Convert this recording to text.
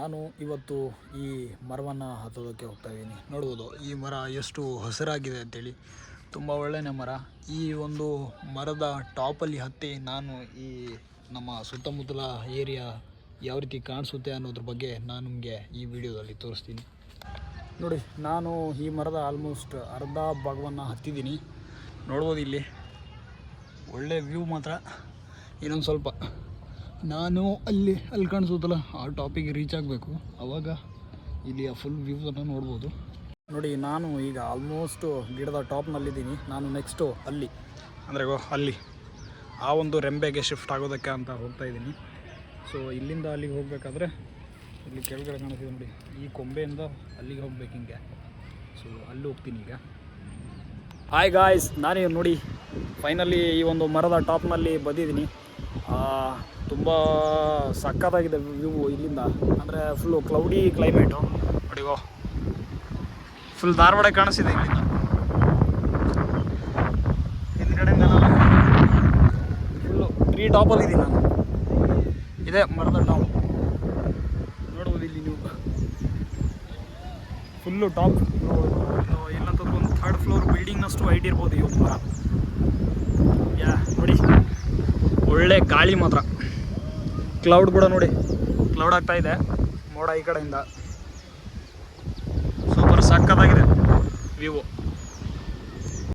ನಾನು ಇವತ್ತು ಈ ಮರವನ್ನು ಹತ್ತೋದಕ್ಕೆ ಹೋಗ್ತಾ ಇದ್ದೀನಿ. ನೋಡ್ಬೋದು ಈ ಮರ ಎಷ್ಟು ಹಸಿರಾಗಿದೆ ಅಂತೇಳಿ, ತುಂಬ ಒಳ್ಳೆಯ ಮರ. ಈ ಒಂದು ಮರದ ಟಾಪಲ್ಲಿ ಹತ್ತಿ ನಾನು ಈ ನಮ್ಮ ಸುತ್ತಮುತ್ತಲ ಏರಿಯಾ ಯಾವ ರೀತಿ ಕಾಣಿಸುತ್ತೆ ಅನ್ನೋದ್ರ ಬಗ್ಗೆ ನಾನು ನಿಮಗೆ ಈ ವಿಡಿಯೋದಲ್ಲಿ ತೋರಿಸ್ತೀನಿ. ನೋಡಿ, ನಾನು ಈ ಮರದ ಆಲ್ಮೋಸ್ಟ್ ಅರ್ಧ ಭಾಗವನ್ನು ಹತ್ತಿದ್ದೀನಿ. ನೋಡ್ಬೋದು ಇಲ್ಲಿ ಒಳ್ಳೆ ವ್ಯೂ ಮಾತ್ರ. ಇನ್ನೊಂದು ಸ್ವಲ್ಪ ನಾನು ಅಲ್ಲಿ ಕಾಣಿಸುತ್ತಲ್ಲ ಆ ಟಾಪಿಗೆ ರೀಚ್ ಆಗಬೇಕು, ಆವಾಗ ಇಲ್ಲಿ ಆ ಫುಲ್ ವ್ಯೂವನ್ನು ನೋಡ್ಬೋದು. ನೋಡಿ, ನಾನು ಈಗ ಆಲ್ಮೋಸ್ಟು ಗಿಡದ ಟಾಪ್ನಲ್ಲಿದ್ದೀನಿ. ನಾನು ನೆಕ್ಸ್ಟು ಅಲ್ಲಿ ಅಂದರೆ ಅಲ್ಲಿ ಆ ಒಂದು ರೆಂಬೆಗೆ ಶಿಫ್ಟ್ ಆಗೋದಕ್ಕೆ ಅಂತ ಹೋಗ್ತಾಯಿದ್ದೀನಿ. ಸೊ ಇಲ್ಲಿಂದ ಅಲ್ಲಿಗೆ ಹೋಗಬೇಕಾದ್ರೆ ಇಲ್ಲಿ ಕೆಳಗಡೆ ಕಾಣಿಸ್ತಿದೆ ನೋಡಿ, ಈ ಕೊಂಬೆಯಿಂದ ಅಲ್ಲಿಗೆ ಹೋಗ್ಬೇಕು ಹಿಂಗೆ. ಸೊ ಅಲ್ಲಿ ಹೋಗ್ತೀನಿ ಈಗ. ಹಾಯ್ ಗಾಯ್ಸ್, ನಾನೇ ನೋಡಿ ಫೈನಲಿ ಈ ಒಂದು ಮರದ ಟಾಪ್ನಲ್ಲಿ ಬಂದಿದ್ದೀನಿ. ತುಂಬ ಸಕ್ಕತ್ತಾಗಿದೆ ವ್ಯೂ ಇಲ್ಲಿಂದ. ಅಂದರೆ ಫುಲ್ಲು ಕ್ಲೌಡಿ ಕ್ಲೈಮೇಟು ನೋಡಿ, ಫುಲ್ ಧಾರವಾಡ ಕಾಣಿಸ್ತಿದೆ ಇಲ್ಲಿಂದ. ಹಿಂದ್ಗಡೆಯಿಂದ ನಾನು ಫುಲ್ಲು ಟ್ರೀ ಟಾಪಲ್ಲಿದ್ದೀನಿ. ನಾನು ಇದೇ ಮರದ ಟಾಪ್ ನೋಡ್ಬೋದು. ಇಲ್ಲಿ ನೀವು ಫುಲ್ಲು ಟಾಪ್ ಇಲ್ಲಂತಂದ್ರೆ ಒಂದು 3rd ಫ್ಲೋರ್ ಬಿಲ್ಡಿಂಗ್ನಷ್ಟು ಹೈಟ್ ಇರ್ಬೋದು ಈ ಒಂದು ಮರ. ನೋಡಿ, ಒಳ್ಳೆ ಗಾಳಿ ಮಾತ್ರ. ಕ್ಲೌಡ್ ಕೂಡ ನೋಡಿ, ಕ್ಲೌಡ್ ಆಗ್ತಾ ಇದೆ ಮೋಡ ಈ ಕಡೆಯಿಂದ. ಸೂಪರ್ ಸಕ್ಕತ್ತಾಗಿದೆ ವ್ಯೂ.